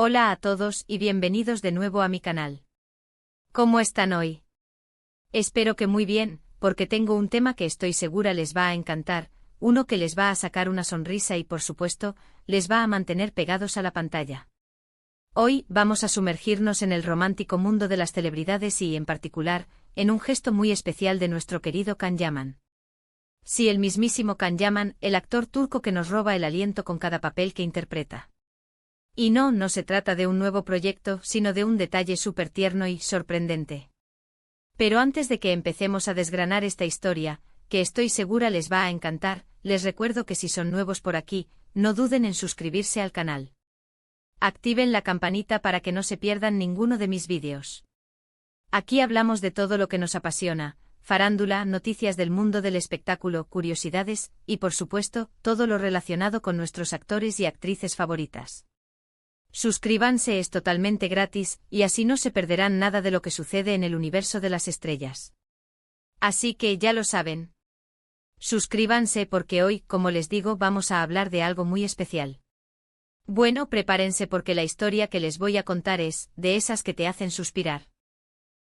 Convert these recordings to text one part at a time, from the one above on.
Hola a todos y bienvenidos de nuevo a mi canal. ¿Cómo están hoy? Espero que muy bien, porque tengo un tema que estoy segura les va a encantar, uno que les va a sacar una sonrisa y por supuesto, les va a mantener pegados a la pantalla. Hoy vamos a sumergirnos en el romántico mundo de las celebridades y, en particular, en un gesto muy especial de nuestro querido Can Yaman. Sí, el mismísimo Can Yaman, el actor turco que nos roba el aliento con cada papel que interpreta. Y no se trata de un nuevo proyecto, sino de un detalle súper tierno y sorprendente. Pero antes de que empecemos a desgranar esta historia, que estoy segura les va a encantar, les recuerdo que si son nuevos por aquí, no duden en suscribirse al canal. Activen la campanita para que no se pierdan ninguno de mis vídeos. Aquí hablamos de todo lo que nos apasiona, farándula, noticias del mundo del espectáculo, curiosidades, y por supuesto, todo lo relacionado con nuestros actores y actrices favoritas. Suscríbanse, es totalmente gratis, y así no se perderán nada de lo que sucede en el universo de las estrellas. Así que ya lo saben. Suscríbanse porque hoy, como les digo, vamos a hablar de algo muy especial. Bueno, prepárense porque la historia que les voy a contar es, de esas que te hacen suspirar.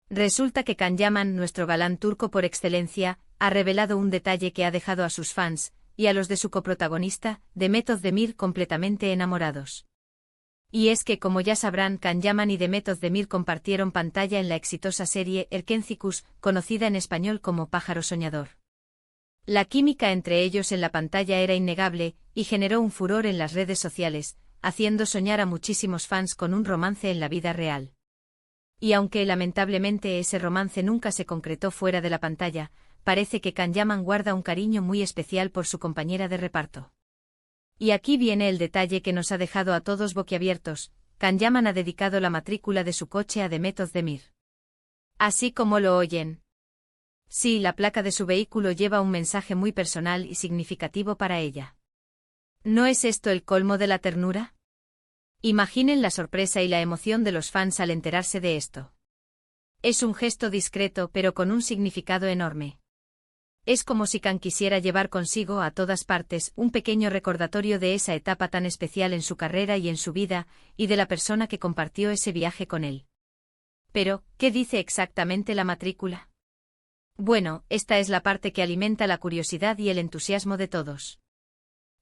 Resulta que Can Yaman, nuestro galán turco por excelencia, ha revelado un detalle que ha dejado a sus fans, y a los de su coprotagonista, Demet Özdemir, completamente enamorados. Y es que, como ya sabrán, Can Yaman y Demet Özdemir compartieron pantalla en la exitosa serie Erkencikus, conocida en español como Pájaro Soñador. La química entre ellos en la pantalla era innegable, y generó un furor en las redes sociales, haciendo soñar a muchísimos fans con un romance en la vida real. Y aunque lamentablemente ese romance nunca se concretó fuera de la pantalla, parece que Can Yaman guarda un cariño muy especial por su compañera de reparto. Y aquí viene el detalle que nos ha dejado a todos boquiabiertos: Can Yaman ha dedicado la matrícula de su coche a Demet Özdemir. Así como lo oyen. Sí, la placa de su vehículo lleva un mensaje muy personal y significativo para ella. ¿No es esto el colmo de la ternura? Imaginen la sorpresa y la emoción de los fans al enterarse de esto. Es un gesto discreto pero con un significado enorme. Es como si Can quisiera llevar consigo a todas partes un pequeño recordatorio de esa etapa tan especial en su carrera y en su vida, y de la persona que compartió ese viaje con él. Pero, ¿qué dice exactamente la matrícula? Bueno, esta es la parte que alimenta la curiosidad y el entusiasmo de todos.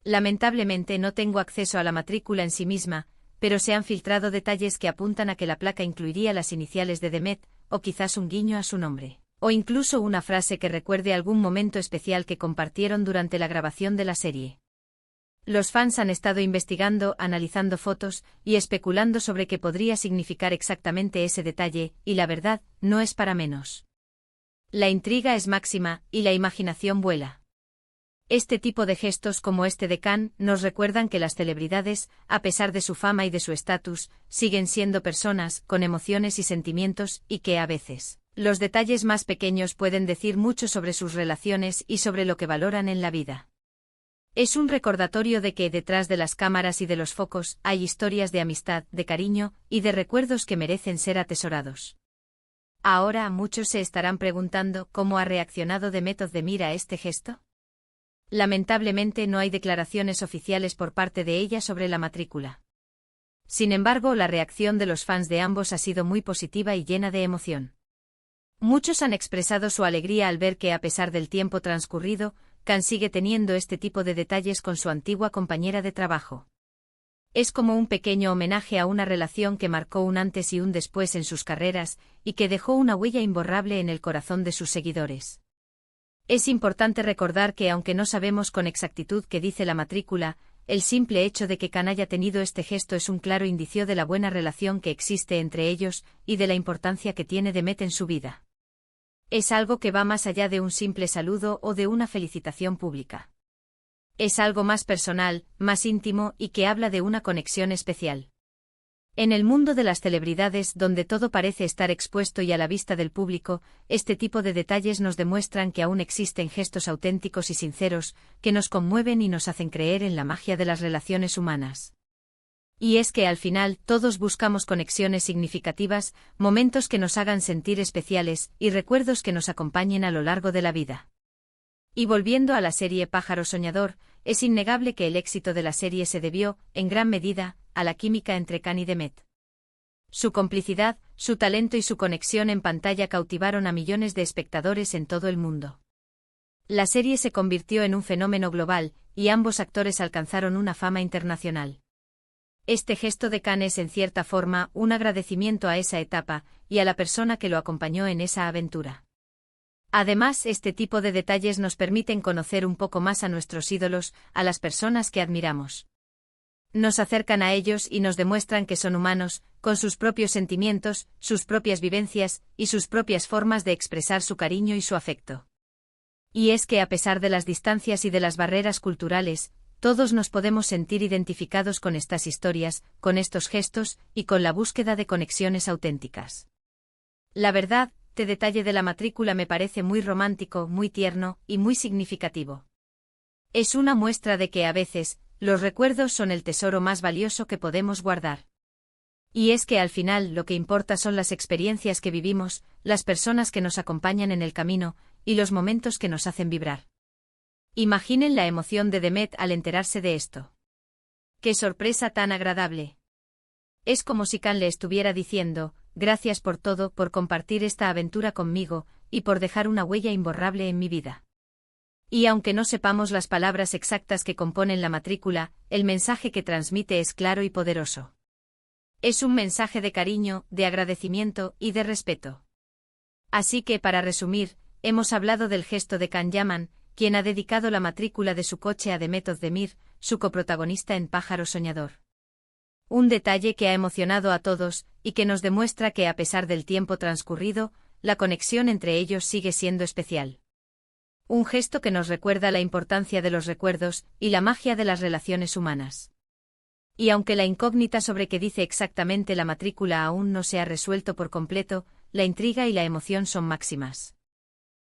Lamentablemente no tengo acceso a la matrícula en sí misma, pero se han filtrado detalles que apuntan a que la placa incluiría las iniciales de Demet, o quizás un guiño a su nombre. O incluso una frase que recuerde algún momento especial que compartieron durante la grabación de la serie. Los fans han estado investigando, analizando fotos, y especulando sobre qué podría significar exactamente ese detalle, y la verdad, no es para menos. La intriga es máxima, y la imaginación vuela. Este tipo de gestos como este de Can nos recuerdan que las celebridades, a pesar de su fama y de su estatus, siguen siendo personas, con emociones y sentimientos, y que a veces los detalles más pequeños pueden decir mucho sobre sus relaciones y sobre lo que valoran en la vida. Es un recordatorio de que detrás de las cámaras y de los focos hay historias de amistad, de cariño y de recuerdos que merecen ser atesorados. Ahora muchos se estarán preguntando cómo ha reaccionado Demet Özdemir a este gesto. Lamentablemente no hay declaraciones oficiales por parte de ella sobre la matrícula. Sin embargo, la reacción de los fans de ambos ha sido muy positiva y llena de emoción. Muchos han expresado su alegría al ver que, a pesar del tiempo transcurrido, Can sigue teniendo este tipo de detalles con su antigua compañera de trabajo. Es como un pequeño homenaje a una relación que marcó un antes y un después en sus carreras, y que dejó una huella imborrable en el corazón de sus seguidores. Es importante recordar que, aunque no sabemos con exactitud qué dice la matrícula, el simple hecho de que Can haya tenido este gesto es un claro indicio de la buena relación que existe entre ellos, y de la importancia que tiene Demet en su vida. Es algo que va más allá de un simple saludo o de una felicitación pública. Es algo más personal, más íntimo y que habla de una conexión especial. En el mundo de las celebridades, donde todo parece estar expuesto y a la vista del público, este tipo de detalles nos demuestran que aún existen gestos auténticos y sinceros, que nos conmueven y nos hacen creer en la magia de las relaciones humanas. Y es que al final todos buscamos conexiones significativas, momentos que nos hagan sentir especiales y recuerdos que nos acompañen a lo largo de la vida. Y volviendo a la serie Pájaro Soñador, es innegable que el éxito de la serie se debió, en gran medida, a la química entre Can y Demet. Su complicidad, su talento y su conexión en pantalla cautivaron a millones de espectadores en todo el mundo. La serie se convirtió en un fenómeno global, y ambos actores alcanzaron una fama internacional. Este gesto de Can es en cierta forma un agradecimiento a esa etapa, y a la persona que lo acompañó en esa aventura. Además, este tipo de detalles nos permiten conocer un poco más a nuestros ídolos, a las personas que admiramos. Nos acercan a ellos y nos demuestran que son humanos, con sus propios sentimientos, sus propias vivencias, y sus propias formas de expresar su cariño y su afecto. Y es que a pesar de las distancias y de las barreras culturales, todos nos podemos sentir identificados con estas historias, con estos gestos, y con la búsqueda de conexiones auténticas. La verdad, este detalle de la matrícula me parece muy romántico, muy tierno, y muy significativo. Es una muestra de que a veces, los recuerdos son el tesoro más valioso que podemos guardar. Y es que al final lo que importa son las experiencias que vivimos, las personas que nos acompañan en el camino, y los momentos que nos hacen vibrar. Imaginen la emoción de Demet al enterarse de esto. ¡Qué sorpresa tan agradable! Es como si Can le estuviera diciendo, gracias por todo, por compartir esta aventura conmigo, y por dejar una huella imborrable en mi vida. Y aunque no sepamos las palabras exactas que componen la matrícula, el mensaje que transmite es claro y poderoso. Es un mensaje de cariño, de agradecimiento y de respeto. Así que, para resumir, hemos hablado del gesto de Can Yaman, quien ha dedicado la matrícula de su coche a Demet Özdemir, su coprotagonista en Pájaro Soñador. Un detalle que ha emocionado a todos, y que nos demuestra que a pesar del tiempo transcurrido, la conexión entre ellos sigue siendo especial. Un gesto que nos recuerda la importancia de los recuerdos, y la magia de las relaciones humanas. Y aunque la incógnita sobre qué dice exactamente la matrícula aún no se ha resuelto por completo, la intriga y la emoción son máximas.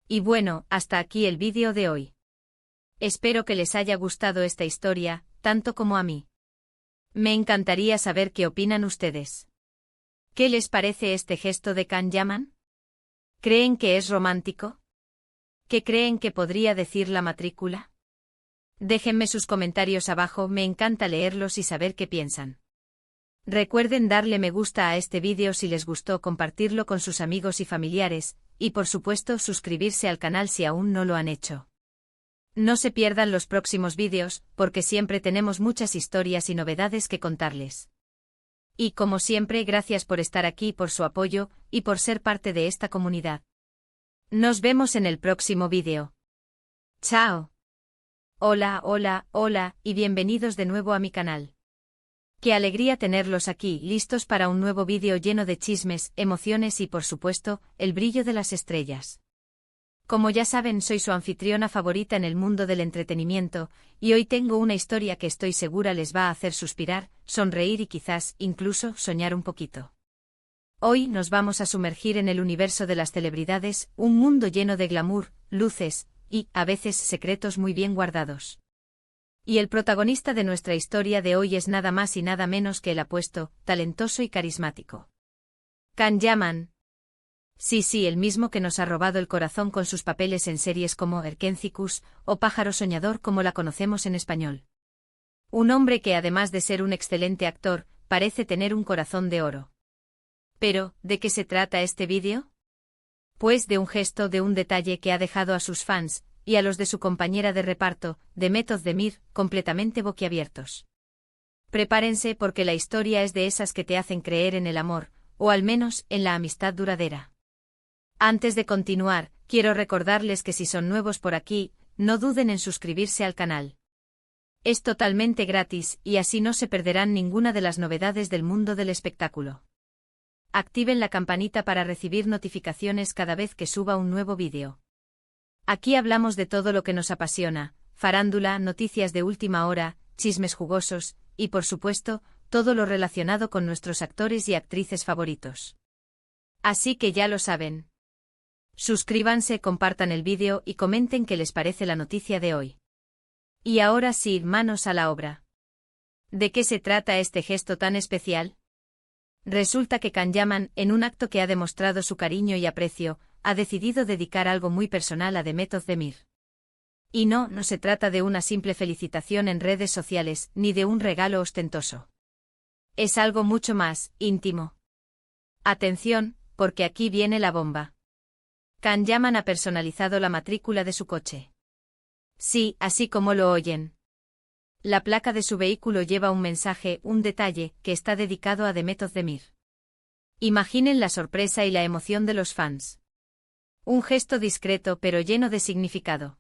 Y bueno, hasta aquí el vídeo de hoy. Espero que les haya gustado esta historia, tanto como a mí. Me encantaría saber qué opinan ustedes. ¿Qué les parece este gesto de Can Yaman? ¿Creen que es romántico? ¿Qué creen que podría decir la matrícula? Déjenme sus comentarios abajo, me encanta leerlos y saber qué piensan. Recuerden darle me gusta a este vídeo si les gustó, compartirlo con sus amigos y familiares, y por supuesto suscribirse al canal si aún no lo han hecho. No se pierdan los próximos vídeos, porque siempre tenemos muchas historias y novedades que contarles. Y como siempre, gracias por estar aquí, por su apoyo, y por ser parte de esta comunidad. Nos vemos en el próximo vídeo. ¡Chao! Hola, hola, hola, y bienvenidos de nuevo a mi canal. Qué alegría tenerlos aquí, listos para un nuevo vídeo lleno de chismes, emociones y por supuesto, el brillo de las estrellas. Como ya saben, soy su anfitriona favorita en el mundo del entretenimiento, y hoy tengo una historia que estoy segura les va a hacer suspirar, sonreír y quizás, incluso, soñar un poquito. Hoy nos vamos a sumergir en el universo de las celebridades, un mundo lleno de glamour, luces, y, a veces, secretos muy bien guardados. Y el protagonista de nuestra historia de hoy es nada más y nada menos que el apuesto, talentoso y carismático Can Yaman. Sí, el mismo que nos ha robado el corazón con sus papeles en series como Erkencicus o Pájaro Soñador como la conocemos en español. Un hombre que además de ser un excelente actor, parece tener un corazón de oro. Pero, ¿de qué se trata este vídeo? Pues de un gesto, de un detalle que ha dejado a sus fans, y a los de su compañera de reparto, Demet Özdemir, completamente boquiabiertos. Prepárense porque la historia es de esas que te hacen creer en el amor, o al menos en la amistad duradera. Antes de continuar, quiero recordarles que si son nuevos por aquí, no duden en suscribirse al canal. Es totalmente gratis y así no se perderán ninguna de las novedades del mundo del espectáculo. Activen la campanita para recibir notificaciones cada vez que suba un nuevo vídeo. Aquí hablamos de todo lo que nos apasiona, farándula, noticias de última hora, chismes jugosos, y por supuesto, todo lo relacionado con nuestros actores y actrices favoritos. Así que ya lo saben. Suscríbanse, compartan el vídeo y comenten qué les parece la noticia de hoy. Y ahora sí, manos a la obra. ¿De qué se trata este gesto tan especial? Resulta que Can Yaman, en un acto que ha demostrado su cariño y aprecio, ha decidido dedicar algo muy personal a Demet Özdemir. Y no se trata de una simple felicitación en redes sociales, ni de un regalo ostentoso. Es algo mucho más íntimo. Atención, porque aquí viene la bomba. Kanyaman ha personalizado la matrícula de su coche. Sí, así como lo oyen. La placa de su vehículo lleva un mensaje, un detalle, que está dedicado a Demet Özdemir. Imaginen la sorpresa y la emoción de los fans. Un gesto discreto pero lleno de significado.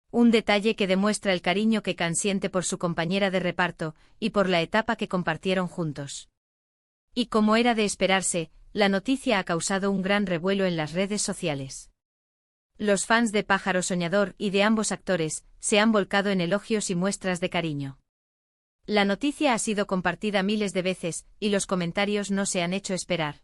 Un detalle que demuestra el cariño que Kan siente por su compañera de reparto, y por la etapa que compartieron juntos. Y como era de esperarse, la noticia ha causado un gran revuelo en las redes sociales. Los fans de Pájaro Soñador y de ambos actores se han volcado en elogios y muestras de cariño. La noticia ha sido compartida miles de veces, y los comentarios no se han hecho esperar.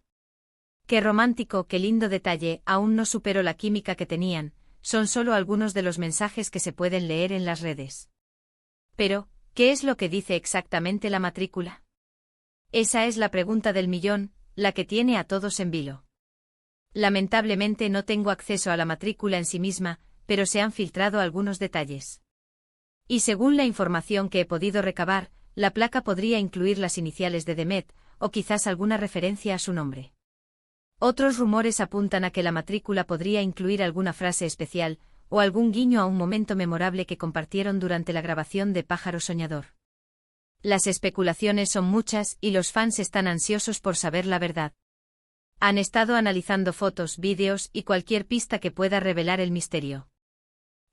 Qué romántico, qué lindo detalle, aún no superó la química que tenían, son solo algunos de los mensajes que se pueden leer en las redes. Pero, ¿qué es lo que dice exactamente la matrícula? Esa es la pregunta del millón, la que tiene a todos en vilo. Lamentablemente no tengo acceso a la matrícula en sí misma, pero se han filtrado algunos detalles. Y según la información que he podido recabar, la placa podría incluir las iniciales de Demet, o quizás alguna referencia a su nombre. Otros rumores apuntan a que la matrícula podría incluir alguna frase especial, o algún guiño a un momento memorable que compartieron durante la grabación de Pájaro Soñador. Las especulaciones son muchas y los fans están ansiosos por saber la verdad. Han estado analizando fotos, vídeos y cualquier pista que pueda revelar el misterio.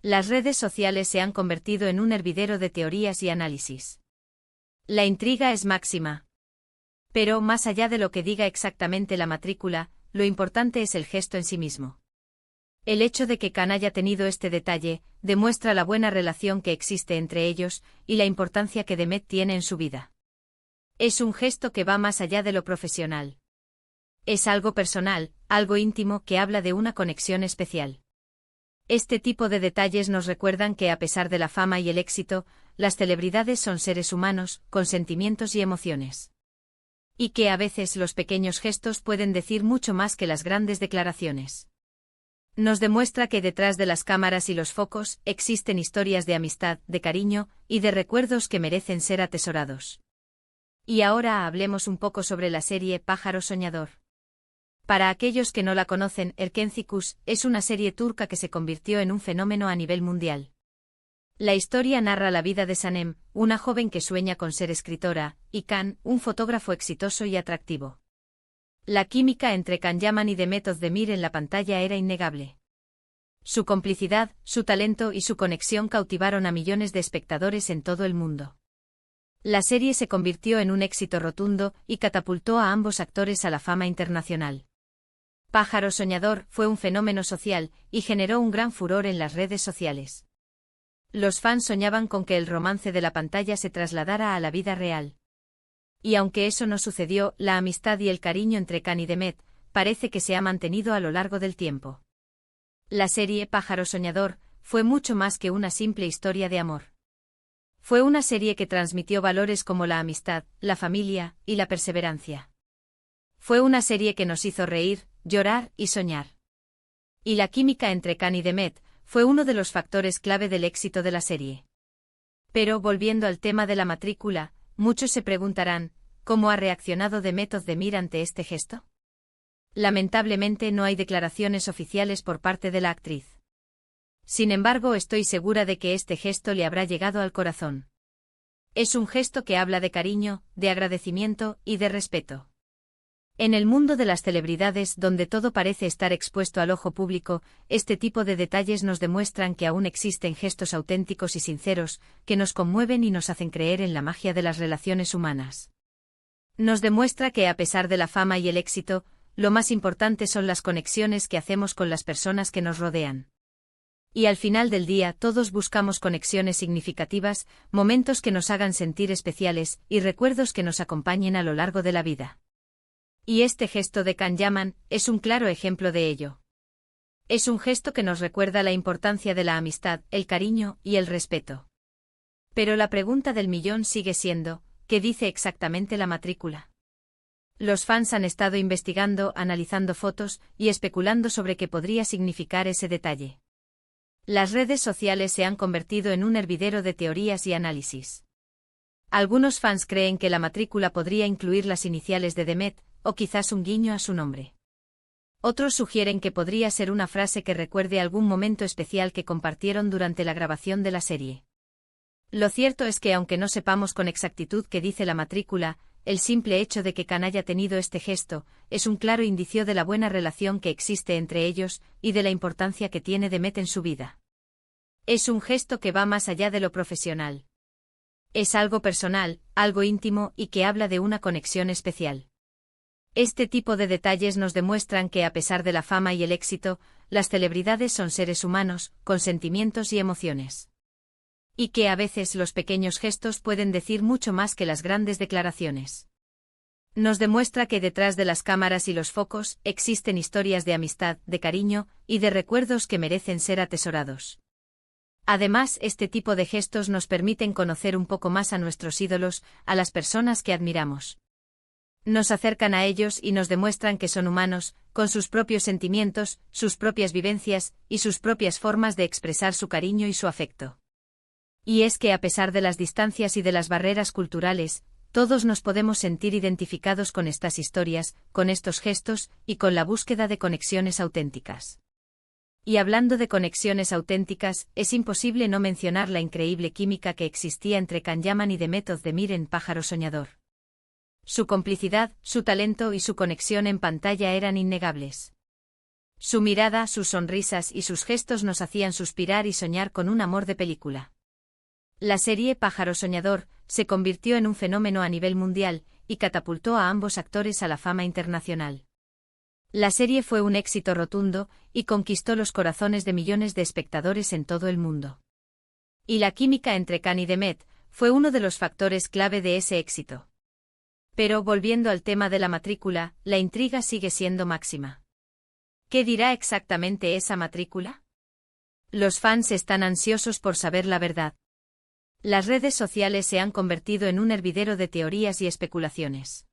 Las redes sociales se han convertido en un hervidero de teorías y análisis. La intriga es máxima. Pero, más allá de lo que diga exactamente la matrícula, lo importante es el gesto en sí mismo. El hecho de que Kan haya tenido este detalle, demuestra la buena relación que existe entre ellos, y la importancia que Demet tiene en su vida. Es un gesto que va más allá de lo profesional. Es algo personal, algo íntimo que habla de una conexión especial. Este tipo de detalles nos recuerdan que a pesar de la fama y el éxito, las celebridades son seres humanos, con sentimientos y emociones. Y que a veces los pequeños gestos pueden decir mucho más que las grandes declaraciones. Nos demuestra que detrás de las cámaras y los focos existen historias de amistad, de cariño y de recuerdos que merecen ser atesorados. Y ahora hablemos un poco sobre la serie Pájaro Soñador. Para aquellos que no la conocen, Erkenci es una serie turca que se convirtió en un fenómeno a nivel mundial. La historia narra la vida de Sanem, una joven que sueña con ser escritora, y Kan, un fotógrafo exitoso y atractivo. La química entre Kanyaman y Demet Özdemir en la pantalla era innegable. Su complicidad, su talento y su conexión cautivaron a millones de espectadores en todo el mundo. La serie se convirtió en un éxito rotundo y catapultó a ambos actores a la fama internacional. Pájaro Soñador fue un fenómeno social y generó un gran furor en las redes sociales. Los fans soñaban con que el romance de la pantalla se trasladara a la vida real. Y aunque eso no sucedió, la amistad y el cariño entre Kan y Demet parece que se ha mantenido a lo largo del tiempo. La serie Pájaro Soñador fue mucho más que una simple historia de amor. Fue una serie que transmitió valores como la amistad, la familia y la perseverancia. Fue una serie que nos hizo reír, llorar y soñar. Y la química entre Kan y Demet fue uno de los factores clave del éxito de la serie. Pero volviendo al tema de la matrícula, muchos se preguntarán, ¿cómo ha reaccionado Demet Özdemir ante este gesto? Lamentablemente no hay declaraciones oficiales por parte de la actriz. Sin embargo, estoy segura de que este gesto le habrá llegado al corazón. Es un gesto que habla de cariño, de agradecimiento y de respeto. En el mundo de las celebridades, donde todo parece estar expuesto al ojo público, este tipo de detalles nos demuestran que aún existen gestos auténticos y sinceros, que nos conmueven y nos hacen creer en la magia de las relaciones humanas. Nos demuestra que a pesar de la fama y el éxito, lo más importante son las conexiones que hacemos con las personas que nos rodean. Y al final del día todos buscamos conexiones significativas, momentos que nos hagan sentir especiales y recuerdos que nos acompañen a lo largo de la vida. Y este gesto de Kanyaman es un claro ejemplo de ello. Es un gesto que nos recuerda la importancia de la amistad, el cariño y el respeto. Pero la pregunta del millón sigue siendo, ¿qué dice exactamente la matrícula? Los fans han estado investigando, analizando fotos y especulando sobre qué podría significar ese detalle. Las redes sociales se han convertido en un hervidero de teorías y análisis. Algunos fans creen que la matrícula podría incluir las iniciales de Demet, o quizás un guiño a su nombre. Otros sugieren que podría ser una frase que recuerde algún momento especial que compartieron durante la grabación de la serie. Lo cierto es que aunque no sepamos con exactitud qué dice la matrícula, el simple hecho de que Khan haya tenido este gesto es un claro indicio de la buena relación que existe entre ellos y de la importancia que tiene Demet en su vida. Es un gesto que va más allá de lo profesional. Es algo personal, algo íntimo y que habla de una conexión especial. Este tipo de detalles nos demuestran que a pesar de la fama y el éxito, las celebridades son seres humanos, con sentimientos y emociones. Y que a veces los pequeños gestos pueden decir mucho más que las grandes declaraciones. Nos demuestra que detrás de las cámaras y los focos existen historias de amistad, de cariño y de recuerdos que merecen ser atesorados. Además, este tipo de gestos nos permiten conocer un poco más a nuestros ídolos, a las personas que admiramos. Nos acercan a ellos y nos demuestran que son humanos, con sus propios sentimientos, sus propias vivencias y sus propias formas de expresar su cariño y su afecto. Y es que a pesar de las distancias y de las barreras culturales, todos nos podemos sentir identificados con estas historias, con estos gestos y con la búsqueda de conexiones auténticas. Y hablando de conexiones auténticas, es imposible no mencionar la increíble química que existía entre Can Yaman y Demet Özdemir en Pájaro Soñador. Su complicidad, su talento y su conexión en pantalla eran innegables. Su mirada, sus sonrisas y sus gestos nos hacían suspirar y soñar con un amor de película. La serie Pájaro Soñador se convirtió en un fenómeno a nivel mundial y catapultó a ambos actores a la fama internacional. La serie fue un éxito rotundo y conquistó los corazones de millones de espectadores en todo el mundo. Y la química entre Khan y Demet fue uno de los factores clave de ese éxito. Pero volviendo al tema de la matrícula, la intriga sigue siendo máxima. ¿Qué dirá exactamente esa matrícula? Los fans están ansiosos por saber la verdad. Las redes sociales se han convertido en un hervidero de teorías y especulaciones.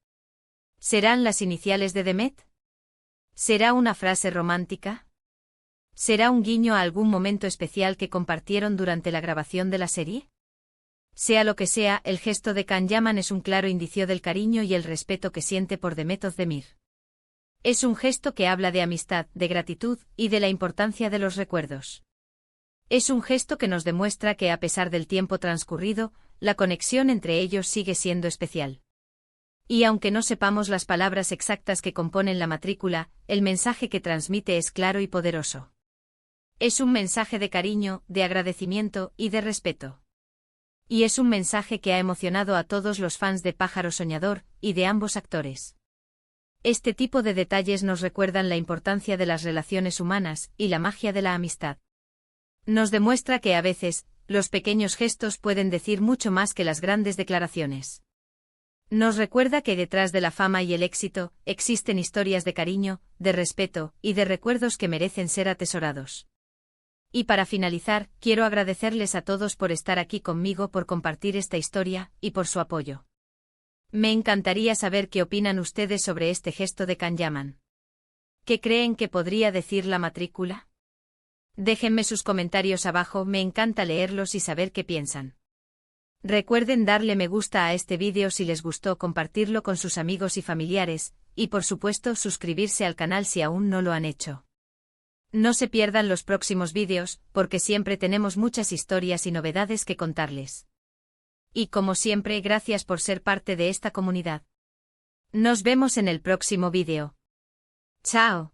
¿Serán las iniciales de Demet? ¿Será una frase romántica? ¿Será un guiño a algún momento especial que compartieron durante la grabación de la serie? Sea lo que sea, el gesto de Can Yaman es un claro indicio del cariño y el respeto que siente por Demet Özdemir. Es un gesto que habla de amistad, de gratitud y de la importancia de los recuerdos. Es un gesto que nos demuestra que a pesar del tiempo transcurrido, la conexión entre ellos sigue siendo especial. Y aunque no sepamos las palabras exactas que componen la matrícula, el mensaje que transmite es claro y poderoso. Es un mensaje de cariño, de agradecimiento y de respeto. Y es un mensaje que ha emocionado a todos los fans de Pájaro Soñador y de ambos actores. Este tipo de detalles nos recuerdan la importancia de las relaciones humanas y la magia de la amistad. Nos demuestra que a veces, los pequeños gestos pueden decir mucho más que las grandes declaraciones. Nos recuerda que detrás de la fama y el éxito, existen historias de cariño, de respeto y de recuerdos que merecen ser atesorados. Y para finalizar, quiero agradecerles a todos por estar aquí conmigo, por compartir esta historia y por su apoyo. Me encantaría saber qué opinan ustedes sobre este gesto de Can Yaman. ¿Qué creen que podría decir la matrícula? Déjenme sus comentarios abajo, me encanta leerlos y saber qué piensan. Recuerden darle me gusta a este vídeo si les gustó, compartirlo con sus amigos y familiares, y por supuesto suscribirse al canal si aún no lo han hecho. No se pierdan los próximos vídeos, porque siempre tenemos muchas historias y novedades que contarles. Y como siempre, gracias por ser parte de esta comunidad. Nos vemos en el próximo vídeo. ¡Chao!